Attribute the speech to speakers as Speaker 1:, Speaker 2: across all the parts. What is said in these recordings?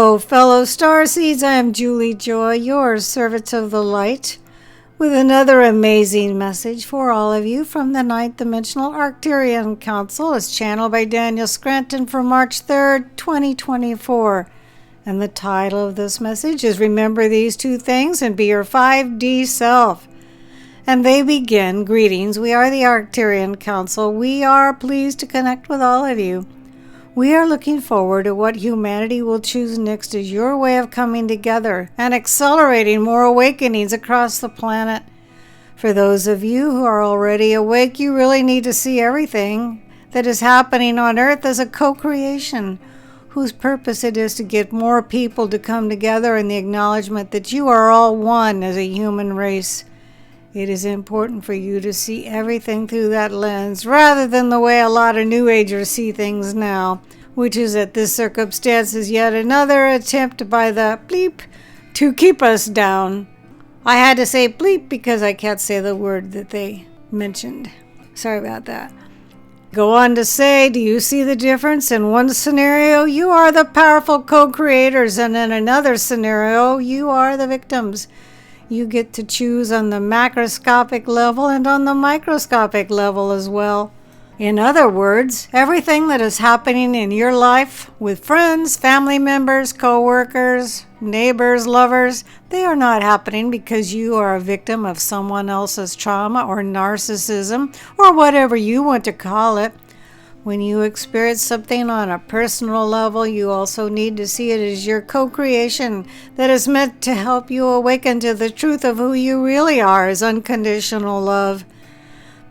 Speaker 1: Hello, fellow starseeds. I am Julie Joy, your servant of the light, with another amazing message for all of you from the ninth dimensional Arcturian Council, as channeled by Daniel Scranton for March 3rd, 2024. And the title of this message is Remember These Two Things and Be Your 5D Self. And they begin, greetings. We are the Arcturian Council. We are pleased to connect with all of you. We are looking forward to what humanity will choose next as your way of coming together and accelerating more awakenings across the planet. For those of you who are already awake, you really need to see everything that is happening on Earth as a co-creation, whose purpose it is to get more people to come together in the acknowledgement that you are all one as a human race. It is important for you to see everything through that lens, rather than the way a lot of New Agers see things now, which is that this circumstance is yet another attempt by the bleep to keep us down. I had to say bleep because I can't say the word that they mentioned. Sorry about that. Go on to say, do you see the difference? In one scenario, you are the powerful co-creators, and in another scenario, you are the victims. You get to choose on the macroscopic level and on the microscopic level as well. In other words, everything that is happening in your life with friends, family members, co-workers, neighbors, lovers, they are not happening because you are a victim of someone else's trauma or narcissism or whatever you want to call it. When you experience something on a personal level, you also need to see it as your co-creation that is meant to help you awaken to the truth of who you really are as unconditional love.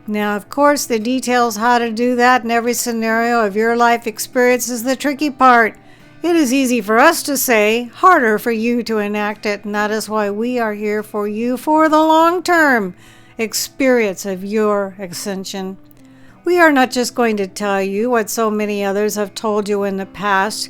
Speaker 1: Now, of course, the details how to do that in every scenario of your life experience is the tricky part. It is easy for us to say, harder for you to enact it, and that is why we are here for you for the long-term experience of your ascension. We are not just going to tell you what so many others have told you in the past,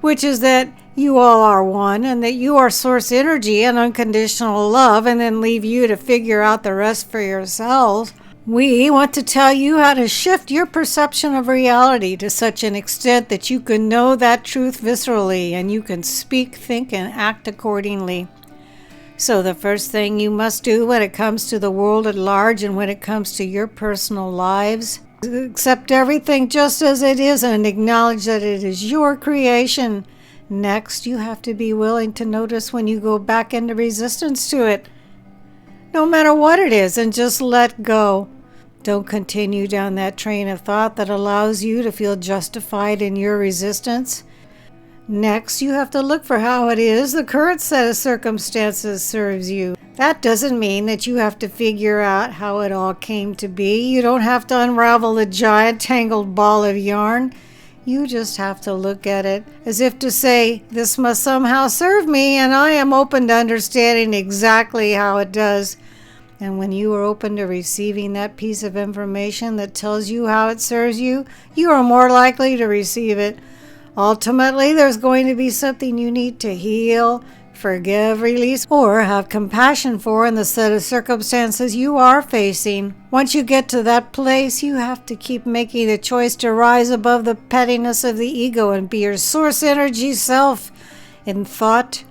Speaker 1: which is that you all are one and that you are source energy and unconditional love, and then leave you to figure out the rest for yourselves. We want to tell you how to shift your perception of reality to such an extent that you can know that truth viscerally and you can speak, think, and act accordingly. So the first thing you must do when it comes to the world at large and when it comes to your personal lives, accept everything just as it is and acknowledge that it is your creation. Next, you have to be willing to notice when you go back into resistance to it, no matter what it is, and just let go. Don't continue down that train of thought that allows you to feel justified in your resistance. Next, you have to look for how it is the current set of circumstances serves you. That doesn't mean that you have to figure out how it all came to be. You don't have to unravel the giant tangled ball of yarn. You just have to look at it as if to say, this must somehow serve me, and I am open to understanding exactly how it does. And when you are open to receiving that piece of information that tells you how it serves you, you are more likely to receive it. Ultimately, there's going to be something you need to heal, forgive, release, or have compassion for in the set of circumstances you are facing. Once you get to that place, you have to keep making the choice to rise above the pettiness of the ego and be your source energy self in thought,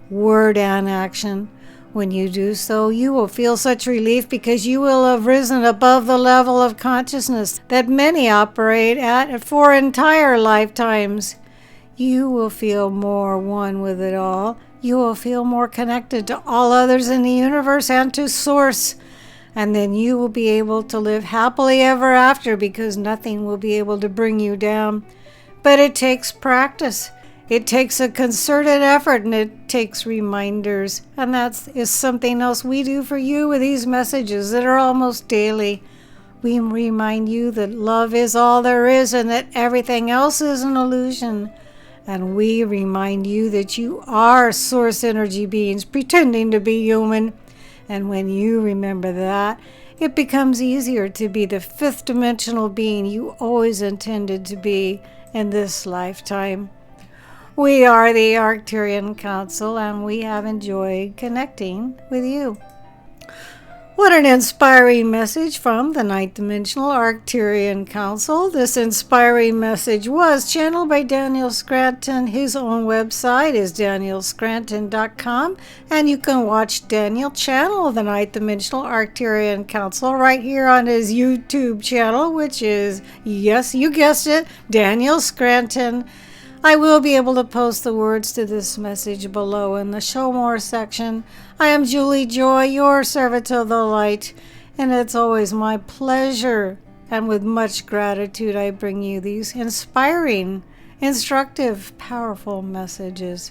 Speaker 1: word, and action. When you do so, you will feel such relief because you will have risen above the level of consciousness that many operate at for entire lifetimes. You will feel more one with it all. You will feel more connected to all others in the universe and to Source. And then you will be able to live happily ever after because nothing will be able to bring you down. But it takes practice. It takes a concerted effort, and it takes reminders. And that is something else we do for you with these messages that are almost daily. We remind you that love is all there is and that everything else is an illusion. And we remind you that you are source energy beings pretending to be human. And when you remember that, it becomes easier to be the fifth dimensional being you always intended to be in this lifetime. We are the Arcturian Council, and we have enjoyed connecting with you. What an inspiring message from the Ninth Dimensional Arcturian Council. This inspiring message was channeled by Daniel Scranton. His own website is danielscranton.com, and you can watch Daniel channel the Ninth Dimensional Arcturian Council right here on his YouTube channel, which is, yes, you guessed it, Daniel Scranton. I will be able to post the words to this message below in the Show More section. I am Julie Joy, your servant of the light, and it's always my pleasure and with much gratitude I bring you these inspiring, instructive, powerful messages.